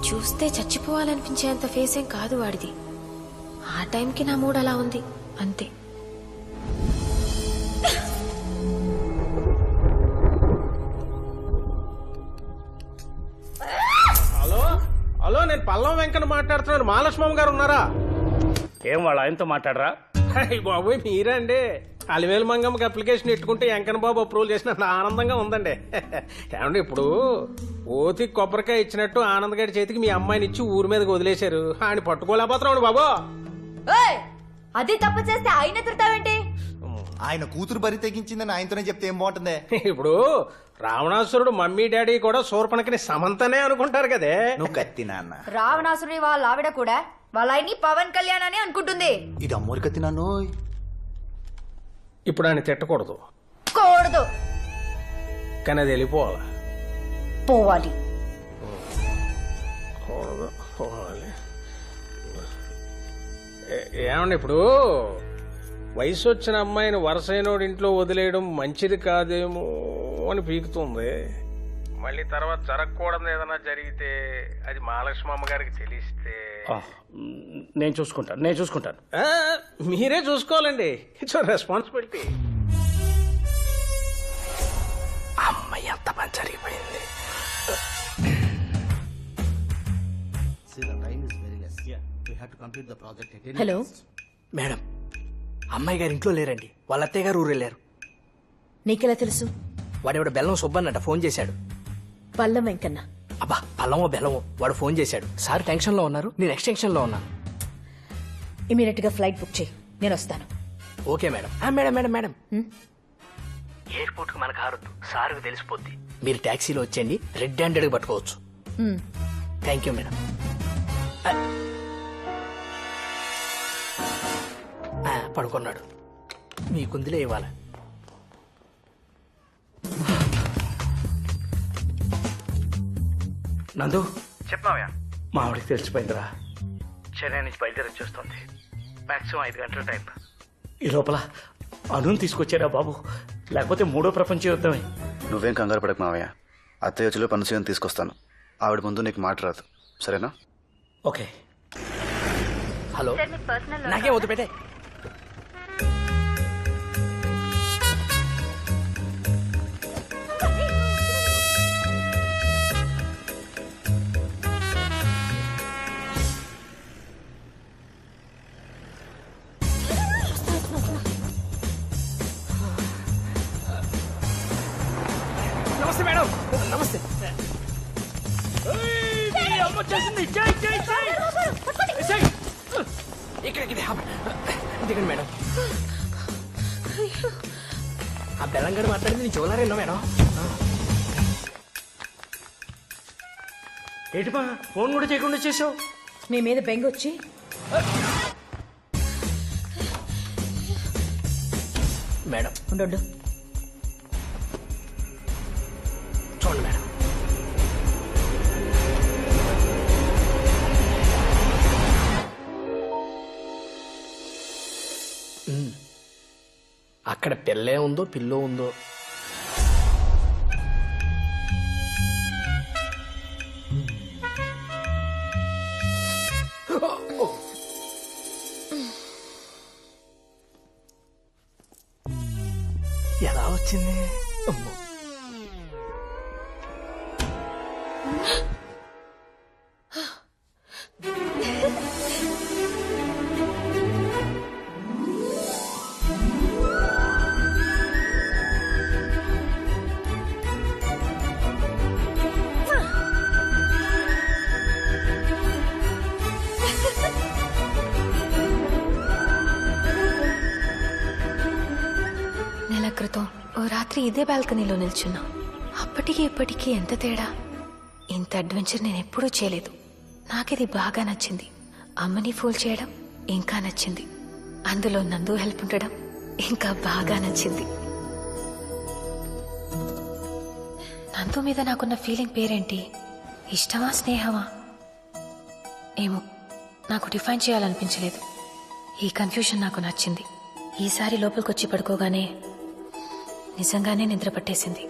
చూస్తే చచ్చిపోవాలనిపించేంత ఫేస్ ఏం కాదు వాడిది. ఆ టైంకి నా మూడ్ అలా ఉంది అంతే. హలో హలో, నేను పల్లం వెంకన్న మాట్లాడుతున్నాను. మహాలక్ష్మమ్మ గారు ఉన్నారా? ఏం వాళ్ళ ఆయనతో మాట్లాడరా? బాబోయ్ మీరండి. అలివేలు మంగమ్మకి అప్లికేషన్ పెట్టుకుంటే వెంకన్న బాబు అప్రూవల్ చేసినట్టు ఆనందంగా ఉందండి. ఏమండి ఇప్పుడు ఓతి కొబ్బరికాయ ఇచ్చినట్టు ఆనంద్ గారి చేతికి మీ అమ్మాయిని ఇచ్చి ఊరి మీదకి వదిలేశారు. ఆయన పట్టుకోలేకపోతున్నాడు బాబు. అది తప్పు చేస్తే ఆయన ఎదురుతావేంటి? ఆయన కూతురు బరి తెగించిందని ఆయనతోనే చెప్తే ఏం బాగుంటుంది? ఇప్పుడు రావణాసురుడు మమ్మీ డాడీ కూడా శూర్పణఖని సమంతనే అనుకుంటారు కదే. నువ్వు కత్తి నాన్న. రావణాసురుడి వాళ్ళ ఆవిడ కూడా వాళ్ళ ఆయన్ని పవన్ కళ్యాణ్ అని అనుకుంటుంది. ఇది అమ్మోరి కత్తి నాన్న. ఇప్పుడు ఆయన తిట్టకూడదు కూడదు, కానీ అది వెళ్ళిపోవాలి. పోవాలి. పోవాలి. ఏమండి ఇప్పుడు వయసు వచ్చిన అమ్మాయిని వరసైనోడి ఇంట్లో వదిలేయడం మంచిది కాదేమో అని పీకుతుంది. మళ్ళీ తర్వాత జరగకూడదు ఏదైనా జరిగితే అది మహాలక్ష్మమ్మ గారికి తెలిస్తే నేను చూసుకుంటాను. మీరే చూసుకోవాలండి. It's responsibility. అమ్మాయి ఎంత పని జరిగిపోయింది. హలో మేడం, అమ్మాయి గారు ఇంట్లో లేరండి. వాళ్ళ అత్తయ్య గారు ఊరు వెళ్ళారు. నీకెలా తెలుసు? వాడెవడ బెల్లం సుబ్బన్నట ఫోన్ చేశాడు. పల్లం వెంకన్న. అబ్బా పల్లమో బెల్లమో వాడు ఫోన్ చేశాడు. సార్ టెన్షన్ లో ఉన్నారు, నేను ఎక్స్టెన్షన్ లో ఉన్నాను. ఇమీడియట్ గా ఫ్లైట్ బుక్ చేయి, నేను వస్తాను. Okay madam. మేడం ఎయిర్పోర్ట్ కు మన కారొద్దు, సార్కు తెలిసిపోద్ది. మీరు టాక్సీలో వచ్చేయండి, రెడ్ హ్యాండెడ్ పట్టుకోవచ్చు. Thank you madam. పడుకున్నాడు. మీకుందిలే ఇవ్వాలి. నందు చెప్పావయ్యా. మా ఆవిడకి తెలిసిపోయిందిరా. చెన్నై నుంచి బయలుదేరి వచ్చేస్తుంది. మాక్సిమం 5 గంటల టైం. ఈ లోపల అనుని తీసుకొచ్చారా బాబు, లేకపోతే మూడో ప్రపంచ యుద్ధమే. నువ్వేం కంగారు పడకు మావయ్య. అత్తయ్య వచ్చిలో పనుసీని తీసుకొస్తాను. ఆవిడ ముందు నీకు మాట రాదు, సరేనా? ఓకే. హలో, నాకేం వద్దు పెట్టే. నమస్తే మేడం. నమస్తే. ఇక్కడ దిగండి మేడం. ఆ బెల్లంగడ మాట్లాడింది నేను చూడలేరేనో మేడం. ఏంటిపా ఫోన్ కూడా చేయకుండా చేసావు? నీ మీద బెంగొచ్చి మేడం ఉండు. చూడండి మేడం. అక్కడ పిల్లే ఉందో పిల్లో ఉందో. ఎలా వచ్చింది? అమ్మో. నెల క్రితం ఓ రాత్రి ఇదే బాల్కనీలో నిల్చున్నా. అప్పటికి ఇప్పటికీ ఎంత తేడా. ఇంత అడ్వెంచర్ నేను ఎప్పుడూ చేయలేదు. నాకిది బాగా నచ్చింది. అమ్మని ఫూల్ చేయడం ఇంకా నచ్చింది. అందులో నందు హెల్ప్ ఉండడం ఇంకా బాగా నచ్చింది. నందు మీద నాకున్న ఫీలింగ్ పేరేంటి? ఇష్టమా స్నేహమా ఏమో నాకు డిఫైన్ చేయాలనిపించలేదు. ఈ కన్ఫ్యూషన్ నాకు నచ్చింది. ఈసారి లోపలికొచ్చి పడుకోగానే నిజంగానే నిద్ర పట్టేసింది.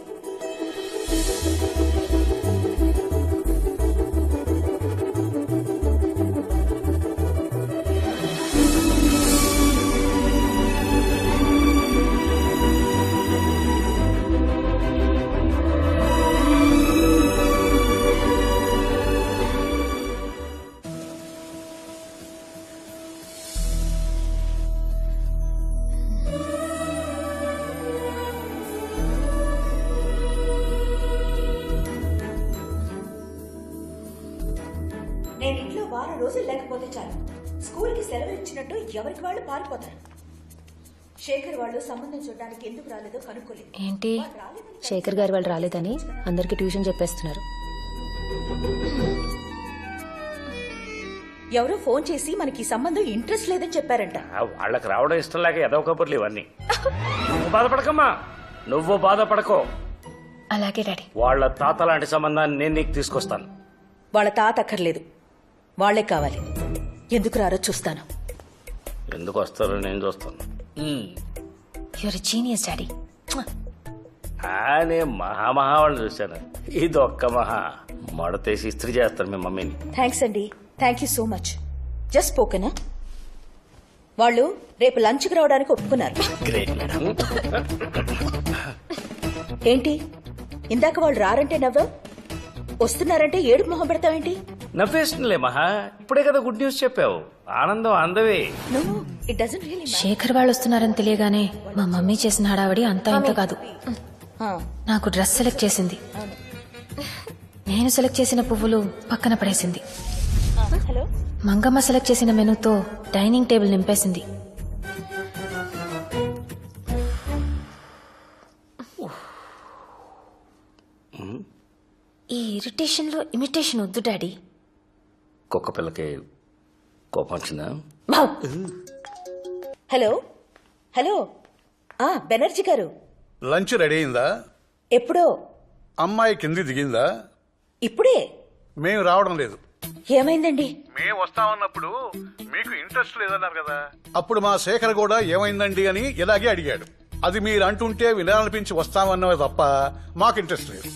నేను ఇంట్లో వారం రోజులు లేకపోతే చాలు స్కూల్కి సెలవు ఇచ్చినట్టు ఎవరికి వాళ్ళు పారిపోతారు. శేఖర్ వాళ్ళు సంబంధం చూడడానికి ఎందుకు రాలేదో కనుక్కోలేదు. ఏంటి శేఖర్ గారు వాళ్ళు రాలేదని అందరికి ట్యూషన్ చెప్పేస్తున్నారు. ఎవరో ఫోన్ చేసి మనకి ఈ సంబంధం ఇంట్రెస్ట్ లేదని చెప్పారంట. వాళ్ళకి రావడం ఇష్టం లేక ఏదో కబుర్లు ఇవన్నీ. నువ్వు బాధపడకమ్మా, నువ్వు బాధపడకో. అలాగే డాడీ. వాళ్ళ తాత లాంటి సంబంధాన్ని నేను నీకు తీసుకొస్తాను. వాళ్ళ తాత అక్కర్లేదు, వాళ్లే కావాలి. ఎందుకు రారో చూస్తాను. ఎందుకు వస్తారో నేను చూస్తాను. Your genius daddy. నేను మహా వాళ్ళు చూశాను. ఇది ఒక్క మహా మడతేసి ఇస్త్రీ చేస్తారు మీ మమ్మీని. థ్యాంక్స్ అండి, thank you so much. Just స్పోకెనా? వాళ్ళు రేపు లంచ్కి రావడానికి ఒప్పుకున్నారు. Great madam. ఏంటి ఇందాక వాళ్ళు రారంటే నవ్వావు, వస్తున్నారంటే ఏడుపు మొహం పెడతావేంటి? నవ్వేస్తుందిలే మహా, ఇప్పుడే కదా గుడ్ న్యూస్ చెప్పావు. ఆనందం అందవే. No, it doesn't really matter. Shekhar వాళ్ళు వస్తున్నారని తెలియగానే మా మమ్మీ చేసిన హడావడి అంతా ఇంత కాదు. నాకు డ్రెస్ సెలెక్ట్ చేసింది, నేను సెలెక్ట్ చేసిన పువ్వులు పక్కన పడేసింది. హలో, మంగమ్మ సెలెక్ట్ చేసిన మెనూతో డైనింగ్ టేబుల్ నింపేసింది. ఈ ఇరిటేషన్ లో ఇమిటేషన్ వద్దు డాడీ. కుక్క పిల్లకి కోపం వచ్చిందా? హలో హలో, బెనర్జీ గారు. లంచ్ రెడీ అయిందా? ఎప్పుడో. అమ్మాయి కింది దిగిందా? ఇప్పుడే. మేము రావడం లేదు. ఏమైందండి? మేము వస్తామన్నప్పుడు మీకు ఇంట్రెస్ట్ లేదన్నారు కదా. అప్పుడు మా శేఖర్ కూడా ఏమైందండి అని ఇలాగే అడిగాడు. అది మీరు అంటుంటే వినాలనిపించి వస్తామన్నవే తప్ప మాకు ఇంట్రెస్ట్ లేదు.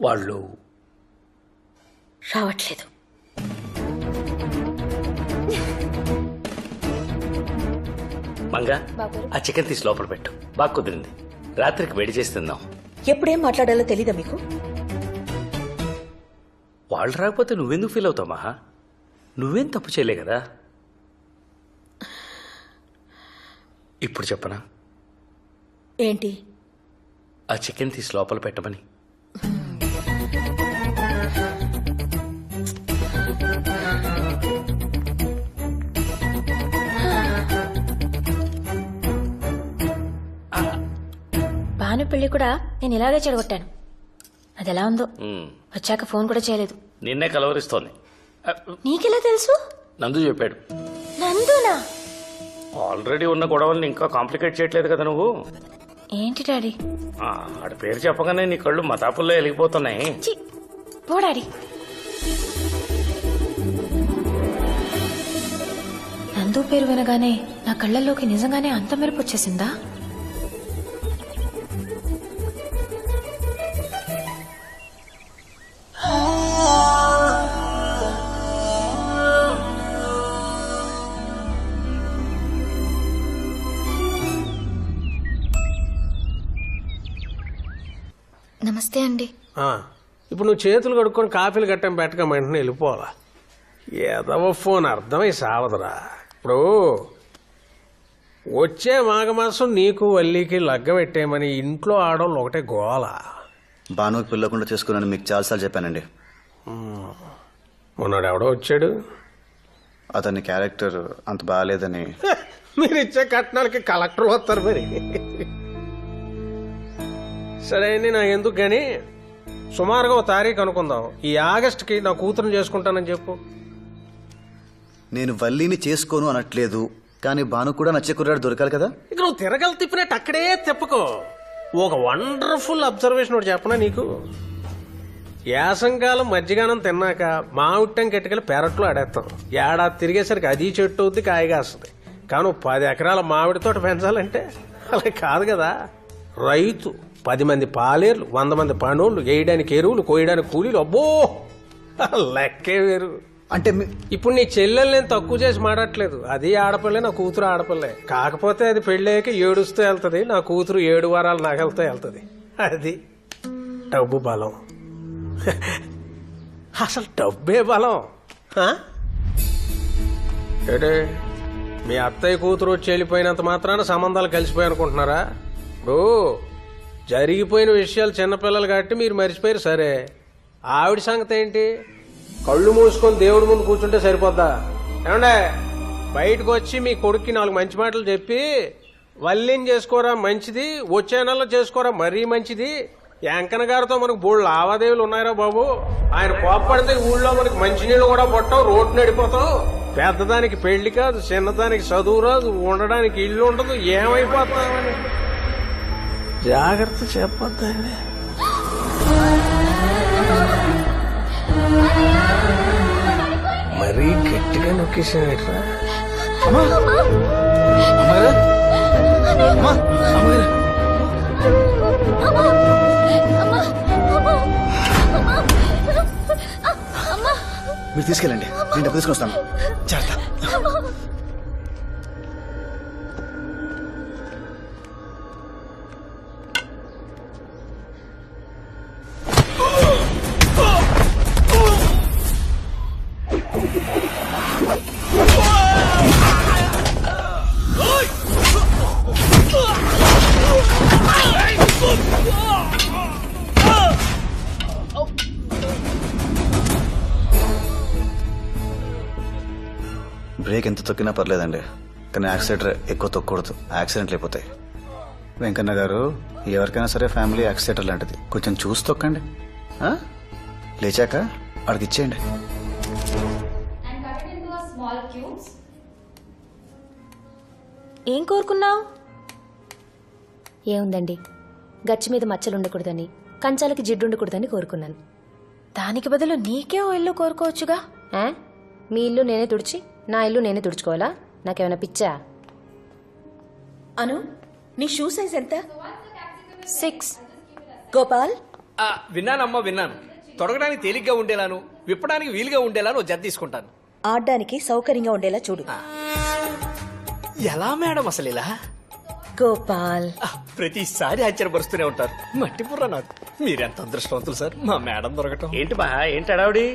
వాళ్ళు రావట్లేదు. మంగా, ఆ చికెన్ తీసి లోపల పెట్టు. బాగా కుదిరింది, రాత్రికి వేడి చేసి తిందాం. ఎప్పుడేం మాట్లాడాలో తెలీదా మీకు? వాళ్ళు రాకపోతే నువ్వెందుకు ఫీల్ అవుతావు మహా? నువ్వేం తప్పు చేయలే కదా. ఇప్పుడు చెప్పనా? ఏంటి? ఆ చికెన్ తీసి లోపల పెట్టమని. భాను పెళ్లి కూడా నేను ఇలాగే చెడగొట్టాను. అది ఎలా ఉందో. వచ్చాక ఫోన్ కూడా చేయలేదు. నిన్నే కలవరిస్తోంది. నీకెలా తెలుసు? నందు చెప్పాడు. నందునా? ఆల్రెడీ ఉన్న గొడవల్ని ఇంకా కాంప్లికేట్ చేయట్లేదు కదా నువ్వు. ఏంటి డాడీ? ఆడ పేరు చెప్పగానే నీ కళ్ళు మతాపుల్లో వెలిగిపోతున్నాయి. పో డాడీ. నందు పేరు వినగానే నా కళ్ళల్లోకి నిజంగానే అంత మెరుపు వచ్చేసిందా? నమస్తే అండి. ఇప్పుడు నువ్వు చేతులు కడుక్కొని కాఫీలు గట్టం పెట్టక వెంటనే వెళ్ళిపోవాలా? ఏదవ ఫోన్ అర్థమై సావదురా. ఇప్పుడు వచ్చే మాఘమాసం నీకు వల్లికి లగ్గ పెట్టేయమని ఇంట్లో ఆడవాళ్ళు ఒకటే గోల. బాను పిల్లకుండా చేసుకున్నాను మీకు చాలాసార్లు చెప్పానండి. మొన్నాడు ఎవడో వచ్చాడు, అతని క్యారెక్టర్ అంత బాగాలేదని. మీరు ఇచ్చే కట్నాలకి కలెక్టర్ వస్తారు మరి. సరే అండి, నాకు ఎందుకు కానీ సుమారుగా ఓ తారీఖు అనుకుందాం. ఈ ఆగస్టుకి నా కూతురుని చేసుకుంటానని చెప్పు. నేను వల్లిని చేసుకోను అనట్లేదు, కానీ బాను కూడా నచ్చే కుర్రాడు దొరకాలి కదా. ఇక నువ్వు తిరగలు తిప్పినట్టు అక్కడే తిప్పకో. ఒక వండర్ఫుల్ అబ్జర్వేషన్ ఒకటి చెప్పనా నీకు. యాసంకాలం మజ్జిగానం తిన్నాక మామిట్టం కెట్టుకెళ్ళి పెరట్లో ఆడేస్తాం. ఏడాది తిరిగేసరికి అది చెట్టు అవుద్ది, కాయగా వస్తుంది. కానీ 10 ఎకరాల మామిడి తోట పెంచాలంటే అలా కాదు కదా. రైతు 10 మంది పాలేర్లు, 100 మంది పనోళ్ళు, వేయడానికి ఎరువులు, కోయడానికి కూలీలు, అబ్బో లెక్కే వేరు. అంటే ఇప్పుడు నీ చెల్లెలు నేను తక్కువ చేసి మాడట్లేదు. అది ఆడపిల్లే, నా కూతురు ఆడపిల్లే. కాకపోతే అది పెళ్ళయ్యాక ఏడుస్తూ వెళ్తుంది, నా కూతురు 7 వారాలు నగలతో వెళ్తుంది. అది డబ్బు బలం. అసలు డబ్బే బలం. మీ అత్తయ్య కూతురు వచ్చి వెళ్ళిపోయినంత మాత్రాన సంబంధాలు కలిసిపోయి అనుకుంటున్నారా? ఇప్పుడు జరిగిపోయిన విషయాలు చిన్నపిల్లలు కాబట్టి మీరు మర్చిపోయారు సరే, ఆవిడ సంగతి ఏంటి? కళ్ళు మూసుకొని దేవుడి ముందు కూర్చుంటే సరిపోద్దా? ఏమండే బయటకు వచ్చి మీ కొడుక్కి 4 మంచి మాటలు చెప్పి వల్లిని చేసుకోరా మంచిది, వచ్చే నెలలో చేసుకోరా మరీ మంచిది. వెంకన్న గారితో మనకు 3 లావాదేవీలు ఉన్నాయిరా బాబు. ఆయన కోప్పడితే ఊళ్ళో మనకి మంచినీళ్ళు కూడా పట్టాం, రోడ్డు నడిపోతాం. పెద్దదానికి పెళ్లి కాదు, చిన్నదానికి చదువు రాదు, ఉండడానికి ఇల్లు ఉండదు, ఏమైపోతామని జాగ్రత్త చెప్పొద్దండి. మరీ గట్టిగా నొక్కేసానట్రా. మీరు తీసుకెళ్ళండి, నేను డబ్బు తీసుకొని వస్తాను. జాగ్రత్త. బ్రేక్ ఎంత తొక్కినా పర్లేదండి, కానీ యాక్సిడెంటర్ ఎక్కువ తొక్కకూడదు, యాక్సిడెంట్లు అయిపోతాయి. వెంకన్న గారు, ఎవరికైనా సరే ఫ్యామిలీ యాక్సిడెంటర్ లాంటిది, కొంచెం చూసి తొక్కండి. లేచాక అడిగి ఇచ్చేయండి. ఏం కోరుకున్నావు? ఏముందండి, గచ్చి మీద మచ్చలు ఉండకూడదని, కంచాలకి జిడ్డు ఉండకూడదని కోరుకున్నాను. దానికి బదులు నీకే ఓ ఇల్లు కోరుకోవచ్చుగా. మీ ఇల్లు నేనే తుడిచి నా ఇల్లు నేనే తుడుచుకోవాలా? నాకేమైనా పిచ్చా? అను, నీ షూ సైజ్ ఎంత? 6. గోపాల్, విన్నానమ్మా విన్నాను. తొడగడానికి తేలిగ్గా ఉండేలాను, విప్పడానికి వీలుగా ఉండేలాను జత తీసుకుంటాను. ఆడడానికి సౌకర్యంగా ఉండేలా చూడు. ఎలా మేడం అసలు ఇలా? గోపాల్, ప్రతిసారి ఆశ్చర్యపరుస్తూనే ఉంటారు. మట్టి బుర్ర నాకు. మీరెంత అదృష్టవంతులు సార్, మా మేడం దొరకటం. ఏంటి బా, ఏంటి అడావుడి?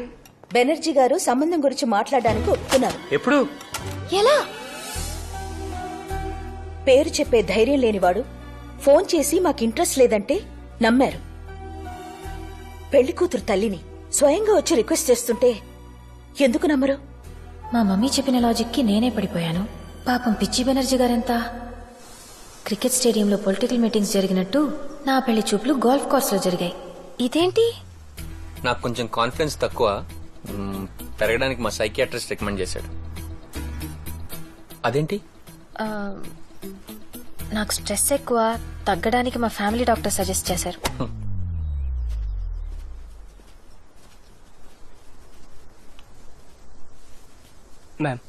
బెనర్జీ గారు సంబంధం గురించి మాట్లాడడానికి ఒప్పుకున్నారు. ఎప్పుడు? ఎలా? పేరు చెప్పే ధైర్యం లేనివాడు ఫోన్ చేసి మాకు ఇంట్రెస్ట్ లేదంటే నమ్మారు. పెళ్లి కూతురు తల్లిని స్వయంగా వచ్చి రిక్వెస్ట్ చేస్తుంటే ఎందుకు నమ్మరు? మా మమ్మీ చెప్పిన లాజిక్కి నేనే పడిపోయాను. పాపం పిచ్చి బెనర్జీ గారెంత. క్రికెట్ స్టేడియంలో పొలిటికల్ మీటింగ్స్ జరిగినట్టు నా పెళ్లి చూపులు గోల్ఫ్ కోర్స్ లో జరిగాయి. ఇదేంటి? నాకు కొంచెం కాన్ఫిడెన్స్ తక్కువ, పెరగడానికి మా సైకియాట్రిస్ట్ రికమెండ్ చేశాడు. అదేంటి? నాకు స్ట్రెస్ ఎక్కువ, తగ్గడానికి మా ఫ్యామిలీ డాక్టర్ సజెస్ట్ చేశారు. మ్యామ్,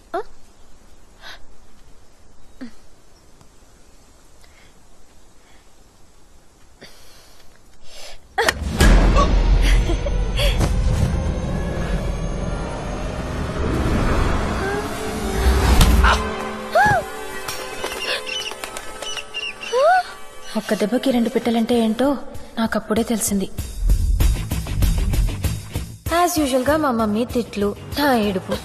ఒక్క దెబ్బకి 2 పిట్టలంటే ఏంటో నాకప్పుడే తెలిసింది. యాజ్ యూజువల్ గా మా మమ్మీ తిట్లు, నా ఏడుపు,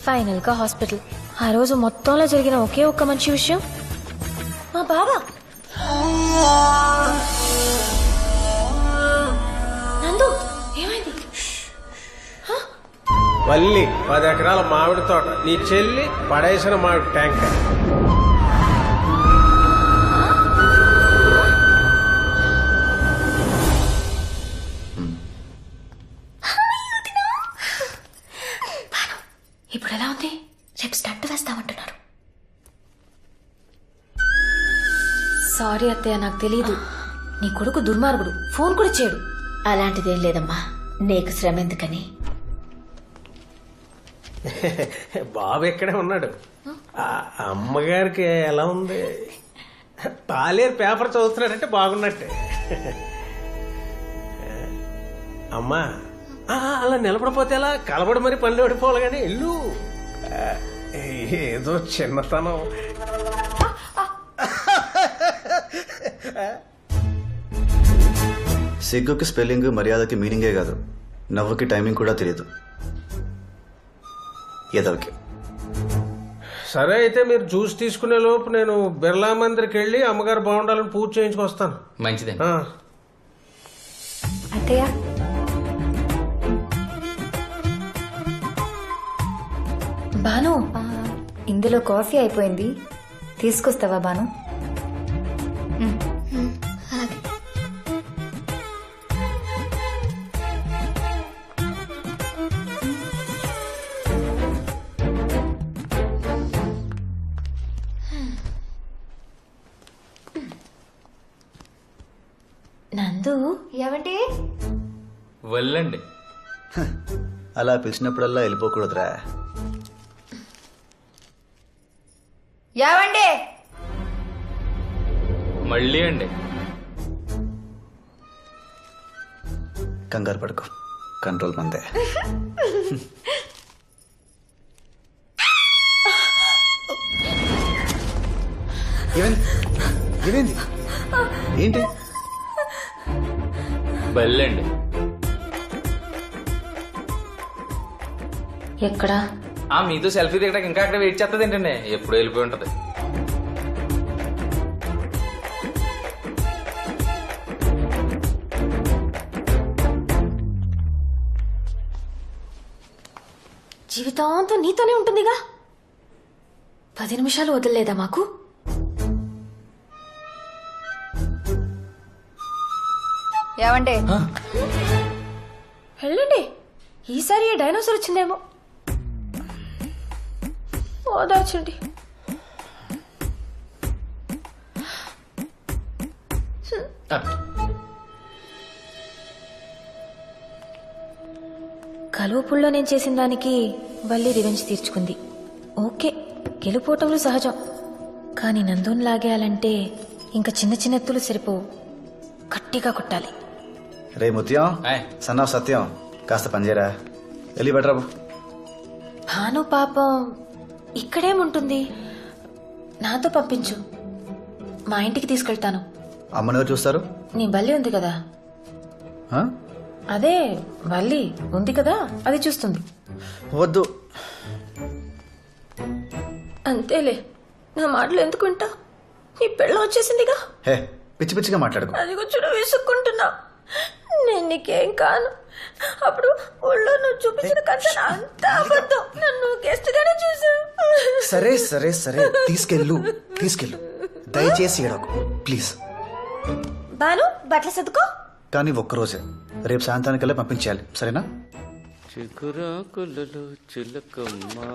ఫైనల్ గా హాస్పిటల్. ఆ రోజు మొత్తంలో జరిగిన ఒకే ఒక్క మంచి విషయం, మా బావ నందు ఏమైంది? వల్లి 10 ఎకరాల మామిడి తోట, నీ చెల్లి పడేసిన మామిడి ట్యాంకర్. ఇప్పుడు ఎలా ఉంది? రేపు స్టంట్ వేస్తామంటున్నారు. సారీ అత్తయ్య, నాకు తెలియదు. నీ కొడుకు దుర్మార్గుడు, ఫోన్ కూడా చేయడు. అలాంటిదేం లేదమ్మా, నీకు శ్రమ ఎందుకని. బాబు ఇక్కడే ఉన్నాడు. అమ్మగారికి ఎలా ఉంది? పాలేరు పేపర్ చదువుతున్నాడంటే బాగున్నట్టే. అమ్మా, అలా నిలబడిపోతే ఎలా? కలబడి మరి పనులు ఓడిపోవాలి కానీ ఇల్లు ఏదో చిన్నతనం. సిగ్గుకి స్పెల్లింగ్, మర్యాదకి మీనింగే కాదు, నవ్వుకి టైమింగ్ కూడా తెలియదు ఎదవకి. సరే అయితే మీరు జ్యూస్ తీసుకునే లోపు నేను బిర్లా మందిర్కి వెళ్ళి అమ్మగారు బాగుండాలని పూజ చేయించుకొస్తాను. మంచిదండి. ఆ. అత్తయ్య బాను ఇందులో కాఫీ అయిపోయింది, తీసుకొస్తావా బాను? నందు ఏమంటే వెళ్ళండి. అలా పిలిచినప్పుడల్లా వెళ్ళిపోకూడదురా. ఏమండి మళ్ళీ అండి. కంగారు పడుకో, కంట్రోల్ మందే. ఏమైంది ఏమైంది ఏంటి? వెళ్ళండి. ఎక్కడా? మీతో సెల్ఫీ దిగడానికి ఇంకా అక్కడ వెయిట్ చేస్తుంది ఏంటండి? ఎప్పుడు వెళ్ళిపోయి ఉంటది. జీవితాంతం నీతోనే ఉంటుందిగా. 10 నిమిషాలు వదలలేదా మాకు? ఏమంటే వెళ్ళండి. ఈసారి ఏ డైనోసార్ వచ్చిందేమో. ఓదార్చండి. కలువపుల్లో నేను చేసిన దానికి వల్లి రివెంజ్ తీర్చుకుంది. ఓకే, గెలుపోటములు సహజం. కానీ నందుని లాగేయాలంటే ఇంకా చిన్న చిన్న ఎత్తులు సరిపోవు, గట్టిగా కొట్టాలి. రే ముత్యం, ఆయ్. సన్నా సత్యం, కాస్త పనిచేయరా. వెళ్ళి బెటరాబు. భాను పాపం ఇక్కడేముంటుంది, నాతో పంపించు, మా ఇంటికి తీసుకెళ్తాను. అమ్మని ఎవరు చూస్తారు? నీ బల్లి ఉంది కదా, ఆ? అదే వల్లి ఉంది కదా, అది చూస్తుంది. వద్దు. అంతేలే, నా మాటలు ఎందుకుంటా? నీ పెళ్ళం వచ్చేసిందిగా. హే, పిచ్చి పిచ్చిగా మాట్లాడుకో. అది కూర్చొని విసుక్కుంటున్నా. నేను నీకేం కాను. అప్పుడు ఊళ్ళో నువ్వు చూపించిన కథ అంతా అబద్ధం. నన్ను గెస్ట్ గానే చూసావు. సరే సరే సరే, తీసుకెళ్ళు తీసుకెళ్ళు. దయచేసి ఏడకు ప్లీజ్. బాను, బట్టలు సర్దుకో. కానీ ఒక్కరోజే, రేపు సాయంత్రానికల్లా పంపించేయాలి, సరేనా? చిగురాకులలో చిలకమ్మా